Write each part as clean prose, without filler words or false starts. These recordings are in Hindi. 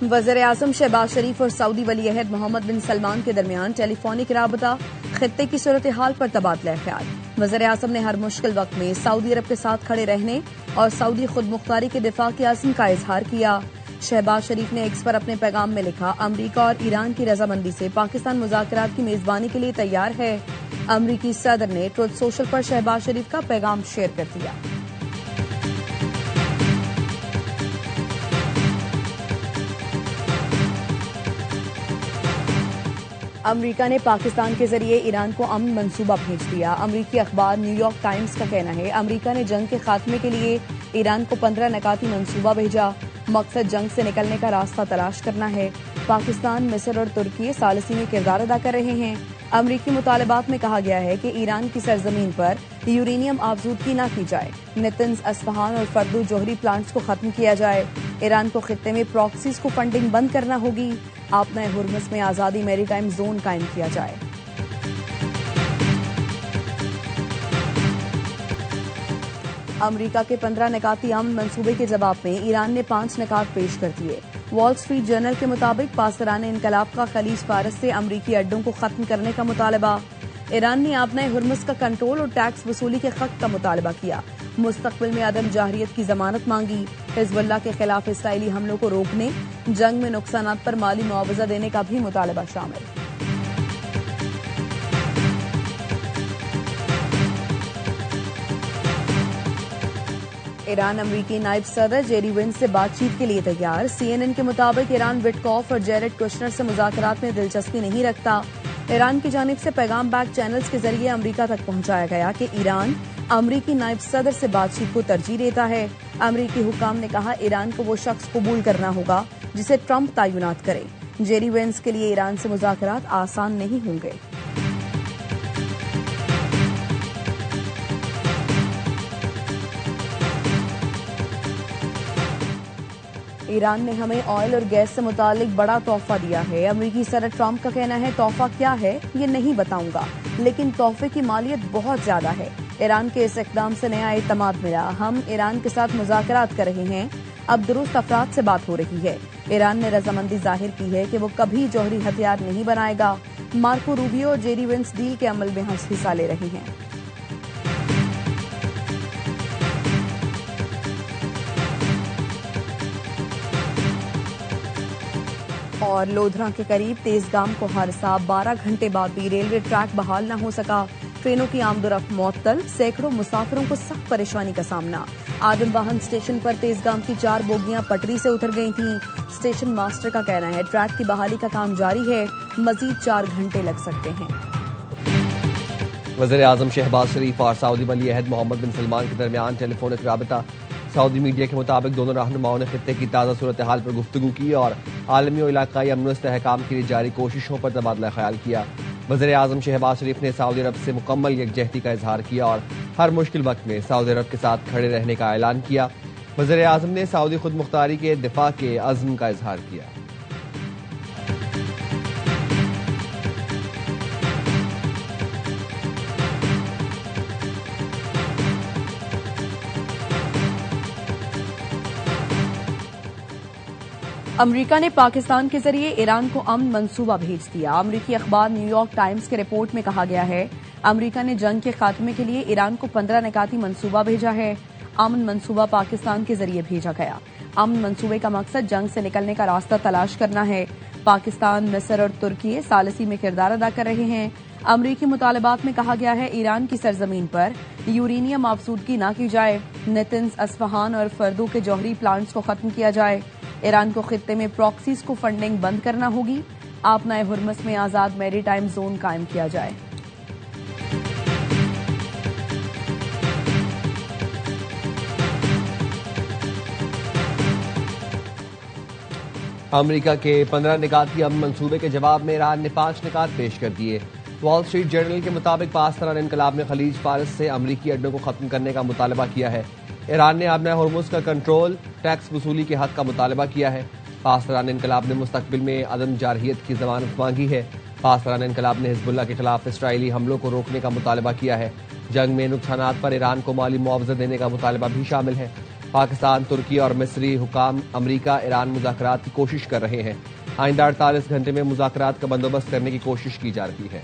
वज़ीर-ए-आज़म शहबाज शरीफ और सऊदी वली अहद मोहम्मद बिन सलमान के दरमियान टेलीफोनिक राबता, खित्ते की सूरत हाल पर तबादला ख्याल। वज़ीर-ए-आज़म ने हर मुश्किल वक्त में सऊदी अरब के साथ खड़े रहने और सऊदी खुद मुख्तारी के दिफा के अज़्म का इजहार किया। शहबाज शरीफ ने एक्स पर अपने पैगाम में लिखा, अमरीका और ईरान की रजामंदी से पाकिस्तान मुज़ाकरात की मेजबानी के लिए तैयार है। अमरीकी सदर ने ट्रुथ सोशल पर शहबाज शरीफ का पैगाम शेयर कर दिया। अमरीका ने पाकिस्तान के जरिए ईरान को अमन मंसूबा भेज दिया। अमरीकी अखबार न्यूयॉर्क टाइम्स का कहना है, अमरीका ने जंग के खात्मे के लिए ईरान को 15 नकाती मंसूबा भेजा। मकसद जंग से निकलने का रास्ता तलाश करना है। पाकिस्तान, मिस्र और तुर्की सालसी में किरदार अदा कर रहे हैं। अमरीकी मुतालबात में कहा गया है कि ईरान की सरजमीन पर यूरेनियम आबजूदगी न की जाए, नेतन्ज, अस्फहान और फर्दो जोहरी प्लांट्स को खत्म किया जाए। ईरान को खित्ते में प्रॉक्सीज को फंडिंग बंद करना होगी। आपना हुर्मुज़ में आजादी मैरीटाइम जोन कायम किया जाए। अमरीका के 15 निकाती अमन मंसूबे के जवाब में ईरान ने 5 निकात पेश कर दिए। वॉल स्ट्रीट जर्नल के मुताबिक पासरान इनकलाब का खलीज फारस से अमरीकी अड्डों को खत्म करने का मुतालबा। ईरान ने आपना हुर्मुज़ का कंट्रोल और टैक्स वसूली के खत का मुतालबा किया। मुस्तकबिल में अदम जाहिरियत की जमानत मांगी। हिजबुल्लाह के खिलाफ इसराइली हमलों को रोकने, जंग में नुकसानात पर माली मुआवजा देने का भी मुतालबा शामिल। ईरान अमरीकी नायब सदर जेरी वेंस से बातचीत के लिए तैयार। CNN के मुताबिक ईरान विटकॉफ और जेरेड कुशनर से मुज़ाकरात में दिलचस्पी नहीं रखता। ईरान की जानिब से पैगाम बैक चैनल्स के जरिए अमरीका तक पहुंचाया गया कि ईरान अमरीकी नायब सदर से बातचीत को तरजीह देता है। अमरीकी हुकाम ने कहा, ईरान को वो शख्स कबूल करना होगा जिसे ट्रंप तैनात करे। जेरी वेंस के लिए ईरान से मुज़ाकरात आसान नहीं होंगे। ईरान ने हमें ऑयल और गैस से मुतालिक बड़ा तोहफा दिया है। अमरीकी सदर ट्रंप का कहना है, तोहफा क्या है ये नहीं बताऊंगा, लेकिन तोहफे की मालियत बहुत ज्यादा है। ईरान के इस इक़दाम से नया एतमाद मिला। हम ईरान के साथ मुज़ाकरात कर रहे हैं। अब दुरुस्त अफराद से बात हो रही है। ईरान ने रजामंदी जाहिर की है कि वो कभी जौहरी हथियार नहीं बनाएगा। मार्को रूबियो और जेरी वेंस डील के अमल में हिस्सा ले रहे हैं। और लोधरा के करीब तेजगाम को हादसा, 12 घंटे बाद भी रेलवे ट्रैक बहाल न हो सका। ट्रेनों की आमदोरफ्त मुअत्तल, सैकड़ों मुसाफिरों को सख्त परेशानी का सामना। आदमवाहन स्टेशन पर तेजगाम की 4 बोगियां पटरी से उतर गई थीं। स्टेशन मास्टर का कहना है, ट्रैक की बहाली का काम जारी है, मजीद 4 घंटे लग सकते हैं। वज़ीर-ए-आज़म शहबाज शरीफ और सऊदी वली अहद मोहम्मद बिन सलमान के दरमियान टेलीफोनिक राबता। सऊदी मीडिया के मुताबिक दोनों रहनुमाओं ने खित्ते की ताज़ा सूरत हाल पर गुफ्तगू की और आलमी और इलाकाई अमन व इस्तेहकाम के लिए जारी कोशिशों पर तबादला ख्याल किया। वज़ीर-ए-आज़म शहबाज शरीफ ने सऊदी अरब से मुकम्मल यकजहती का इजहार किया और हर मुश्किल वक्त में सऊदी अरब के साथ खड़े रहने का ऐलान किया। वज़ीर-ए-आज़म ने सऊदी खुद मुख्तारी के दिफा के अज़्म का इजहार किया। अमरीका ने पाकिस्तान के जरिए ईरान को अमन मंसूबा भेज दिया। अमरीकी अखबार न्यूयॉर्क टाइम्स के रिपोर्ट में कहा गया है, अमरीका ने जंग के खात्मे के लिए ईरान को 15 निकाती मंसूबा भेजा है। अमन मंसूबा पाकिस्तान के जरिए भेजा गया। अमन मंसूबे का मकसद जंग से निकलने का रास्ता तलाश करना है। पाकिस्तान, मिस्र और तुर्की सालसी में किरदार अदा कर रहे हैं। अमरीकी मुतालबात में कहा गया है, ईरान की सरजमीन पर यूरेनियम आबसूदगी न की जाए, नेतन्ज, अस्फहान और फर्दो के जौहरी प्लांट्स को खत्म किया जाए। ईरान को खित्ते में प्रॉक्सीज को फंडिंग बंद करना होगी। आपना हुर्मुज़ में आजाद मैरीटाइम जोन कायम किया जाए। अमरीका के 15 निकाती अमन मंसूबे के जवाब में ईरान ने 5 निकात पेश कर दिए। वॉल स्ट्रीट जर्नल के मुताबिक पासरान इनकलाब ने खलीज फारस से अमरीकी अड्डों को खत्म करने का मुतालबा किया है। ईरान ने आपना हुर्मुज़ का कंट्रोल, टैक्स वसूली के हक का मुतालबा किया है। पासरान इनकलाब ने मुस्तकबिल में अदम जारहियत की जमानत मांगी है। पासरान इनकलाब ने हिजबुल्लाह के खिलाफ इसराइली हमलों को रोकने का मुतालबा किया है। जंग में नुकसानात पर ईरान को माली मुआवजा देने का मुतालबा भी शामिल है। पाकिस्तान, तुर्की और मिस्री हुकाम अमरीका ईरान मुज़ाकरात की कोशिश कर रहे हैं। आइंदा 48 घंटे में मुज़ाकरात का बंदोबस्त करने की कोशिश की जा रही है।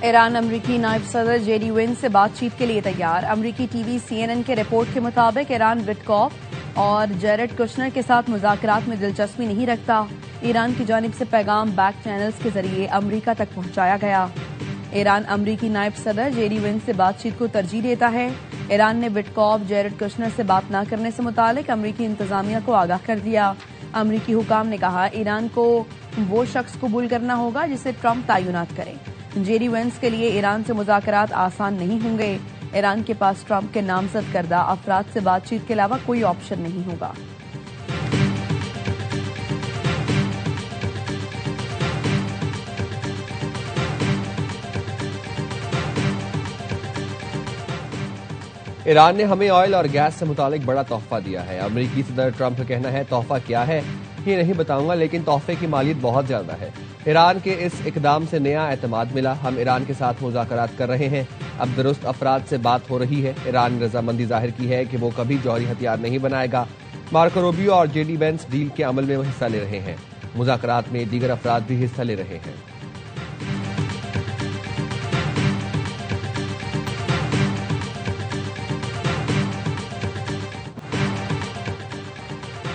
ईरान अमरीकी नायब सदर जेडी वेंस से बातचीत के लिए तैयार। अमरीकी टीवी CNN के रिपोर्ट के मुताबिक ईरान विटकॉफ और जेरेड कुशनर के साथ मुज़ाकरात में दिलचस्पी नहीं रखता। ईरान की जानिब से पैगाम बैक चैनल्स के जरिए अमरीका तक पहुंचाया गया। ईरान अमरीकी नायब सदर जेडी वेंस से बातचीत को तरजीह देता है। ईरान ने विटकॉफ, जेरेड कुशनर से बात न करने से मुतालिक अमरीकी इंतजामिया को आगाह कर दिया। अमरीकी हुकाम ने कहा, ईरान को वो शख्स कबूल करना होगा जिसे ट्रंप तैनात करें। जेडी वेंस के लिए ईरान से मुज़ाकरात आसान नहीं होंगे। ईरान के पास ट्रंप के नामजद करदा अफराद से बातचीत के अलावा कोई ऑप्शन नहीं होगा। ईरान ने हमें ऑयल और गैस से मुतालिक बड़ा तोहफा दिया है। अमरीकी सदर ट्रंप का कहना है, तोहफा क्या है ये नहीं बताऊंगा, लेकिन तोहफे की मालियत बहुत ज्यादा है। ईरान के इस इकदाम से नया एतमाद मिला। हम ईरान के साथ मुज़ाकरात कर रहे हैं। अब दुरुस्त अफराद से बात हो रही है। ईरान ने रजामंदी जाहिर की है कि वो कभी जौहरी हथियार नहीं बनाएगा। मार्को रूबियो और जेडी वेंस डील के अमल में हिस्सा ले रहे हैं। मुज़ाकरात में दीगर अफराद भी हिस्सा ले रहे हैं।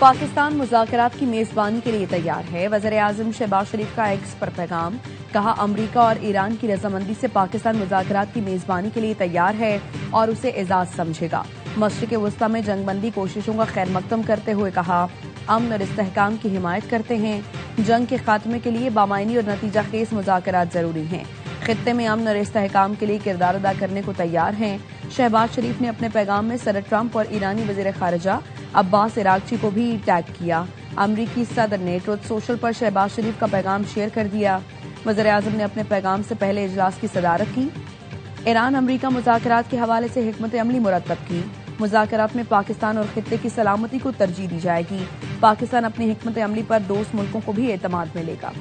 पाकिस्तान मुज़ाकरात की मेजबानी के लिए तैयार है। वज़ीर-ए-आज़म शहबाज शरीफ का एक्स पर पैगाम, कहा अमरीका और ईरान की रजामंदी से पाकिस्तान मुज़ाकरात की मेजबानी के लिए तैयार है और उसे एजाज समझेगा। मशरिक़ वस्ता में जंगबंदी कोशिशों का खैर मकदम करते हुए कहा, अमन और इस्तेहकाम की हिमायत करते हैं। जंग के खात्मे के लिए बामायनी और नतीजा खेज मुज़ाकरात जरूरी हैं। खित्ते में अमन और इस्तेहकाम के लिए किरदार अदा करने को तैयार हैं। शहबाज शरीफ ने अपने पैगाम में सदर ट्रंप और ईरानी वज़ीर ख़ारिजा अब्बास इरागची को भी टैग किया। अमरीकी सदर ने ट्रुथ सोशल पर शहबाज शरीफ का पैगाम शेयर कर दिया। वज़ीर-ए-आज़म ने अपने पैगाम से पहले इजलास की सदारत की। ईरान अमरीका मुज़ाकरात के हवाले से हिकमत अमली मुरतब की। मुज़ाकरात में पाकिस्तान और खित्ते की सलामती को तरजीह दी जाएगी। पाकिस्तान अपनी हिकमत अमली पर दोस्त मुल्कों को भी एतमाद मिलेगा।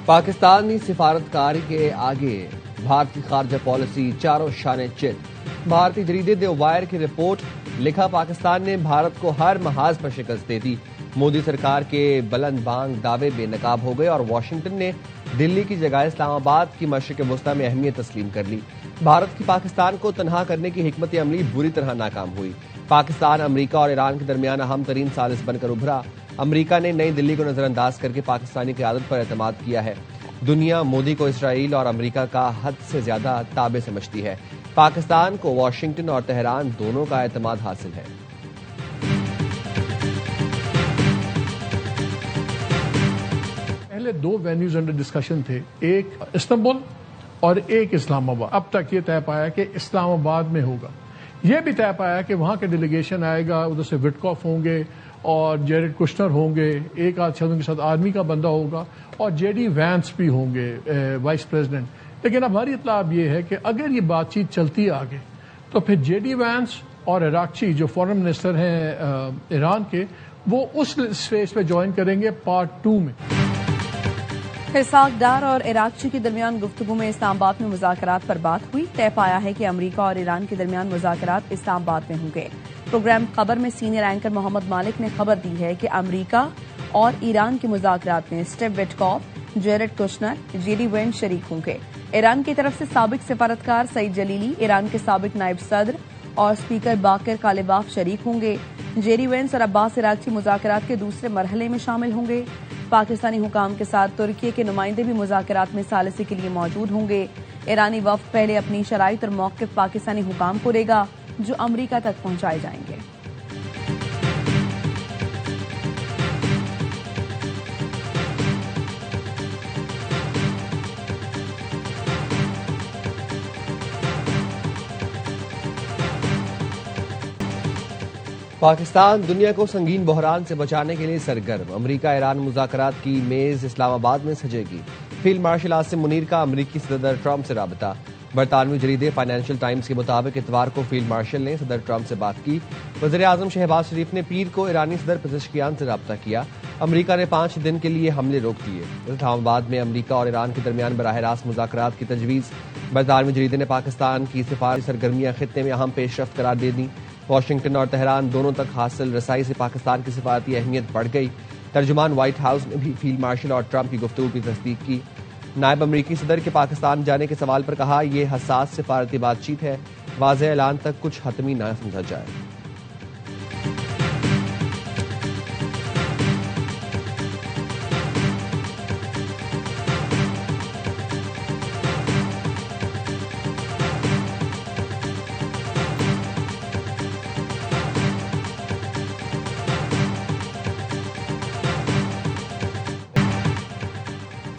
पाकिस्तानी सिफारतकार के आगे भारतीय खारजा पॉलिसी चारों शाने चित। भारतीय जरीदे द वायर की रिपोर्ट, लिखा पाकिस्तान ने भारत को हर महाज पर शिकस्त दे दी। मोदी सरकार के बुलंद बांग दावे बेनकाब हो गए और वाशिंगटन ने दिल्ली की जगह इस्लामाबाद की मशरिक़ वस्ता में अहमियत तस्लीम कर ली। भारत की पाकिस्तान को तनहा करने की हिकमत अमली बुरी तरह नाकाम हुई। पाकिस्तान अमरीका और ईरान के दरमियान अहम तरीन सालिस बनकर उभरा। अमरीका ने नई दिल्ली को नजरअंदाज करके पाकिस्तानी क़यादत पर एतमाद किया है। दुनिया मोदी को इसराइल और अमरीका का हद से ज्यादा ताबे समझती है। पाकिस्तान को वाशिंगटन और तेहरान दोनों का एतमाद हासिल है। पहले दो वेन्यूज अंडर डिस्कशन थे, एक इस्तांबुल और एक इस्लामाबाद। अब तक ये तय पाया कि इस्लामाबाद में होगा। यह भी तय पाया कि वहां के डेलीगेशन आएगा, उधर से विटकॉफ होंगे और जेरेड कुशनर होंगे, एक आध शख्स के साथ आर्मी का बंदा होगा और जेडी वैंस भी होंगे वाइस प्रेसिडेंट। लेकिन हमारी इत्तला अब ये है कि अगर ये बातचीत चलती आगे तो फिर जेडी वैंस और इरागची जो फॉरेन मिनिस्टर हैं ईरान के, वो उस स्पेस पे ज्वाइन करेंगे पार्ट 2 में। इसहाक डार और इरागची के दरमियान गुफ्तगू में इस्लामाबाद में मुज़ाकरात पर बात हुई। तय पाया है कि अमरीका और ईरान के दरमियान मुज़ाकरात इस्लामाबाद में होंगे। प्रोग्राम खबर में सीनियर एंकर मोहम्मद मालिक ने खबर दी है कि अमरीका और ईरान के मुज़ाकरात में Steve Witkoff, Jared Kushner, JD Vance शरीक होंगे। ईरान की तरफ से साबिक सिफारतकार सईद जलीली, ईरान के साबिक नायब सदर और स्पीकर बाकर कालिबाफ शरीक होंगे। जेडी वेंस और अब्बास इरागची मुज़ाकरात के दूसरे मरहले में शामिल होंगे। पाकिस्तानी हुकाम के साथ तुर्की के नुमाइंदे भी मुज़ाकरात में सालिसी के लिए मौजूद होंगे। ईरानी वफ्द पहले अपनी शराइत और मौक़िफ़ पाकिस्तानी हुकाम को देगा, जो अमरीका तक पहुंचाए जाएंगे। पाकिस्तान दुनिया को संगीन बहरान से बचाने के लिए सरगर्म। अमरीका ईरान मुज़ाकरात की मेज इस्लामाबाद में सजेगी। फील्ड मार्शल आसिम मुनीर का अमरीकी सदर ट्रंप से राबता। बरतानवी जरीदे फाइनेंशियल टाइम्स के मुताबिक इतवार को फील्ड मार्शल ने सदर ट्रंप से बात की। वज़ीर-ए-आज़म शहबाज शरीफ ने पीर को ईरानी सदर पेज़ेश्कियान से रब्ता किया। अमरीका ने 5 दिन के लिए हमले रोक दिए। इस्लामाबाद में अमरीका और ईरान के दरमियान बराह रास्त मुज़ाकरात की तजवीज़। बरतानवी जरीदे ने पाकिस्तान की सिफारशी सरगर्मियां खित्ते में अहम पेशरफ्त करार दे दी। वाशिंगटन और तेहरान दोनों तक हासिल रसाई से पाकिस्तान की सिफारती अहमियत बढ़ गई। तर्जुमान व्हाइट हाउस ने भी फील्ड मार्शल और ट्रंप की गुफ्तगू की तस्दीक की। नायब अमरीकी सदर के पाकिस्तान जाने के सवाल पर कहा, यह हसास सिफारती बातचीत है, वाज़ेह ऐलान तक कुछ हतमी न समझा जाए।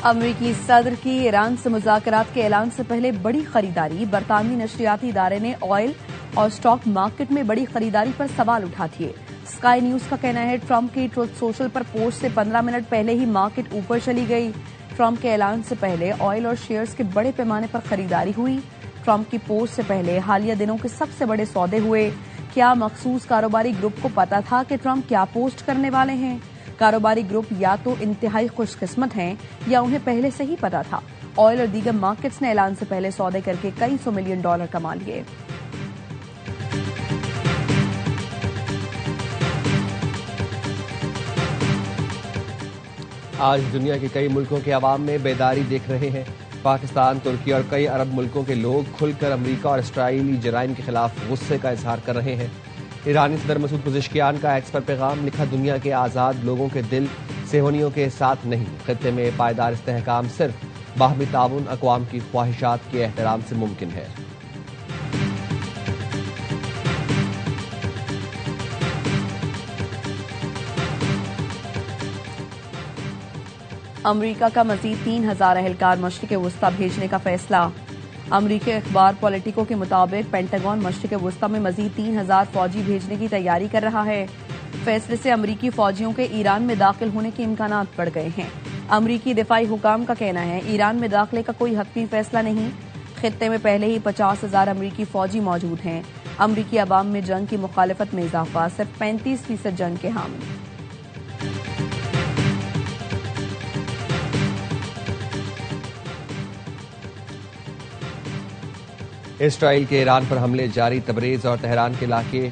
अमरीकी सदर की ईरान से मुज़ाकरात के ऐलान से पहले बड़ी खरीदारी। बरतानवी नशरियाती इदारे ने ऑयल और स्टॉक मार्केट में बड़ी खरीदारी पर सवाल उठा दिए। स्काई न्यूज का कहना है, ट्रंप की ट्रुथ सोशल पर पोस्ट से 15 मिनट पहले ही मार्केट ऊपर चली गई। ट्रंप के ऐलान से पहले ऑयल और शेयर्स के बड़े पैमाने पर खरीदारी हुई। ट्रंप की पोस्ट से पहले हालिया दिनों के सबसे बड़े सौदे हुए। क्या मखसूस कारोबारी ग्रुप को पता था कि ट्रंप क्या पोस्ट करने वाले हैं? कारोबारी ग्रुप या तो इंतहाई खुशकिस्मत हैं या उन्हें पहले से ही पता था। ऑयल और दीगर मार्केट्स ने ऐलान से पहले सौदे करके कई $100 मिलियन कमा लिए। आज दुनिया के कई मुल्कों के अवाम में बेदारी देख रहे हैं। पाकिस्तान, तुर्की और कई अरब मुल्कों के लोग खुलकर अमरीका और इसराइली जराइम के खिलाफ गुस्से का इजहार कर रहे हैं। ईरानी सदर मसूद पेज़ेश्कियान का एक्स पर पैगाम लिखा, दुनिया के आज़ाद लोगों के दिल सेहोनियों के साथ नहीं, खित्ते में पायदार इस्तेहकाम सिर्फ बाहमी ताउन अक़वाम की ख्वाहिशात के एहतराम से मुमकिन है। अमरीका का मजीद 3000 एहलकार मशरिक़ वुस्ता भेजने का फैसला। अमरीकी अखबार पॉलिटिको के मुताबिक पेंटागन मशरिक़ वुस्ता में मजीद 3000 फौजी भेजने की तैयारी कर रहा है। फैसले से अमरीकी फौजियों के ईरान में दाखिल होने के इम्कानात बढ़ गए हैं। अमरीकी दिफाई हुकाम का कहना है, ईरान में दाखिले का कोई हतमी फैसला नहीं। खित्ते में पहले ही 50,000 अमरीकी फौजी मौजूद हैं। अमरीकी अवाम में जंग की मुखालिफत में इजाफा, सिर्फ 35% जंग के हामी। इसराइल के ईरान पर हमले जारी। तबरेज और तेहरान के इलाके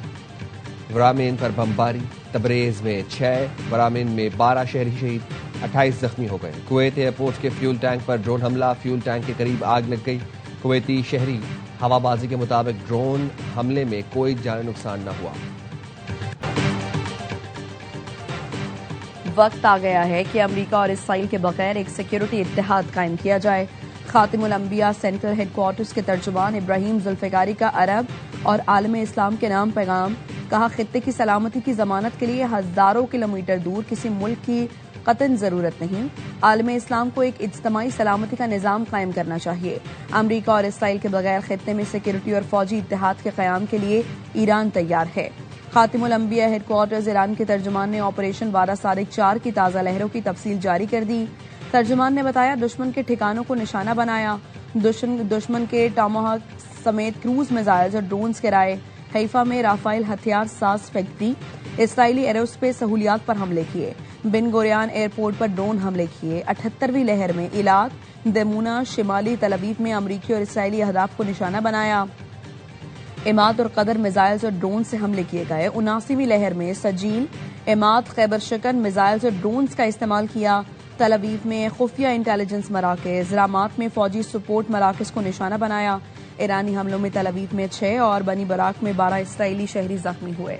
वरामिन पर बमबारी। तबरेज में 6, वरामिन में 12 शहरी शहीद, 28 जख्मी हो गए। कुवैत एयरपोर्ट के फ्यूल टैंक पर ड्रोन हमला, फ्यूल टैंक के करीब आग लग गई। कुवैती शहरी हवाबाजी के मुताबिक ड्रोन हमले में कोई जानी नुकसान न हुआ। वक्त आ गया है कि अमरीका और इसराइल के बगैर एक सिक्योरिटी इत्तेहाद कायम किया जाए। खातिमुल अंबिया सेंट्रल हेडक्वार्टर्स के तर्जुमान इब्राहिम जुल्फिकारी का अरब और आलम इस्लाम के नाम पैगाम। कहा, खित्ते की सलामती की जमानत के लिए हजारों किलोमीटर दूर किसी मुल्क की कतन जरूरत नहीं। आलम इस्लाम को एक इज्तमाई सलामती का निजाम कायम करना चाहिए। अमरीका और इसराइल के बगैर खित्ते में सिक्योरिटी और फौजी इत्तेहाद के कयाम के लिए ईरान तैयार है। खातिमुल अंबिया हेडक्वार्टर्स ईरान के तर्जुमान ने ऑपरेशन वारा सादिक 4 की ताज़ा लहरों की तफसील जारी कर दी। तर्जुमान ने बताया, दुश्मन के ठिकानों को निशाना बनाया, दुश्मन के टॉमाहॉक समेत क्रूज मिसाइल्स और ड्रोन्स गिराए। हैफा में राफेल हथियार साज फैक्ट्री, इसराइली एरोस्पेस सहूलियात पर हमले किए। बिन गुरियान एयरपोर्ट पर ड्रोन हमले किए। 78वीं लहर में इलाक, दमूना, शिमाली तल अवीव में अमरीकी और इसराइली अहदाफ को निशाना बनाया। इमाद और कदर मिसाइल्स और ड्रोन से हमले किए गए। 79वीं लहर में सजील, इमाद, खैबर शिकन मिसाइल्स और ड्रोन्स का इस्तेमाल किया। तल अवीव में खुफिया इंटेलिजेंस मराकज, रामात में फौजी सपोर्ट मराकज को निशाना बनाया। ईरानी हमलों में तल अवीव में 6 और बनी बराक में 12 इसराइली शहरी जख्मी हुए।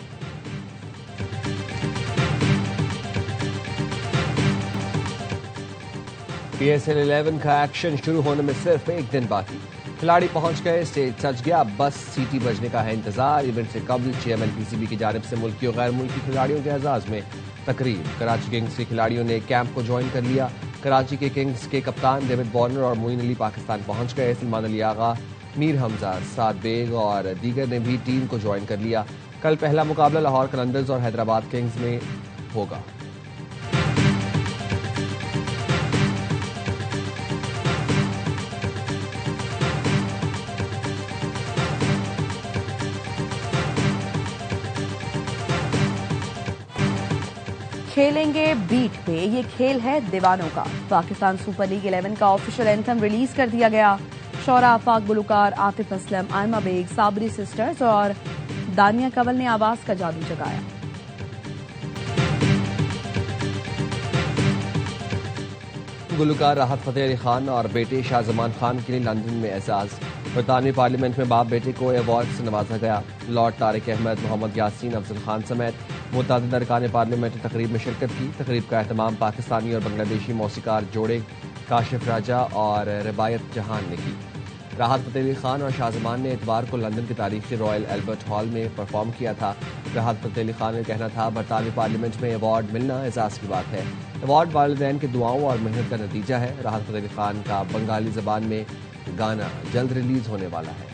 PSL 11 का एक्शन शुरू होने में सिर्फ एक दिन बाकी। खिलाड़ी पहुंच गए, स्टेज सज गया, बस सीटी बजने का है इंतजार। इवेंट से कबल चेयरमैन PCB की जानिब से मुल्की और गैर मुल्की खिलाड़ियों के एजाज में तकरीब। कराची किंग्स के खिलाड़ियों ने कैंप को ज्वाइन कर लिया। कराची के किंग्स के कप्तान डेविड वार्नर और मोइन अली पाकिस्तान पहुंच गए। सलमान अली आगा, मीर हमजा, साद बेग और दीगर ने भी टीम को ज्वाइन कर लिया। कल पहला मुकाबला लाहौर कलंदर्स और हैदराबाद किंग्स में होगा। खेलेंगे बीट पे, ये खेल है दीवानों का। पाकिस्तान सुपर लीग 11 का ऑफिशियल एंथम रिलीज कर दिया गया। शौरा आफाक, गुलकार आतिफ असलम, आयमा बेग, साबरी सिस्टर्स और दानिया कंवल ने आवाज का जादू जगाया। गुलकार राहत फतेह अली खान और बेटे शाहजमान खान के लिए लंदन में एजाज। बरतानवी पार्लियामेंट में बाप बेटे को अवार्ड से नवाजा गया। लॉर्ड तारिक अहमद, मोहम्मद यासीन, अफजल खान समेत मुतअद्दिद अरकान पार्लियामेंट ने तकरीब में शिरकत की। तकरीब का एहतमाम पाकिस्तानी और बांग्लादेशी मौसीकार जोड़े काशिफ राजा और रिबायत जहान ने की। राहत फतेह अली खान और शाहजमान ने इतवार को लंदन के तारीखी रॉयल एल्बर्ट हॉल में परफॉर्म किया था। राहत फतेह अली खान का कहना था, बरतानवी पार्लियामेंट में अवार्ड मिलना एजाज की बात है। अवार्ड वालिदैन की दुआओं और मेहनत का नतीजा है। राहत फतेह अली खान का बंगाली जबान में गाना जल्द रिलीज होने वाला है।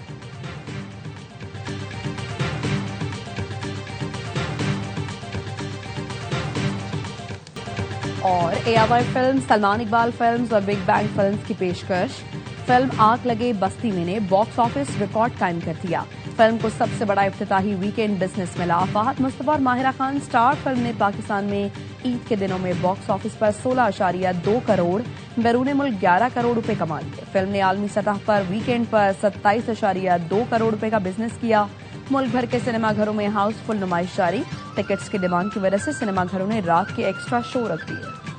और ARY film, Salman Iqbal films और बिग बैंग फिल्म्स की पेशकश। फिल्म आग लगे बस्ती में ने बॉक्स ऑफिस रिकॉर्ड कायम कर दिया। फिल्म को सबसे बड़ा इफ्तिताही वीकेंड बिजनेस मिला। फहद मुस्तफा और माहिरा खान स्टार फिल्म ने पाकिस्तान में ईद के दिनों में बॉक्स ऑफिस पर 16.2 करोड़, बैरून मुल्क 11 करोड़ रुपए कमा लिए। फिल्म ने आलमी सतह पर वीकेंड पर 27.2 करोड़ रुपए का बिजनेस किया। मुल्क भर के सिनेमाघरों में हाउसफुल नुमाइश जारी। टिकट्स की डिमांड की वजह से सिनेमाघरों ने रात के एक्स्ट्रा शो रख दिए।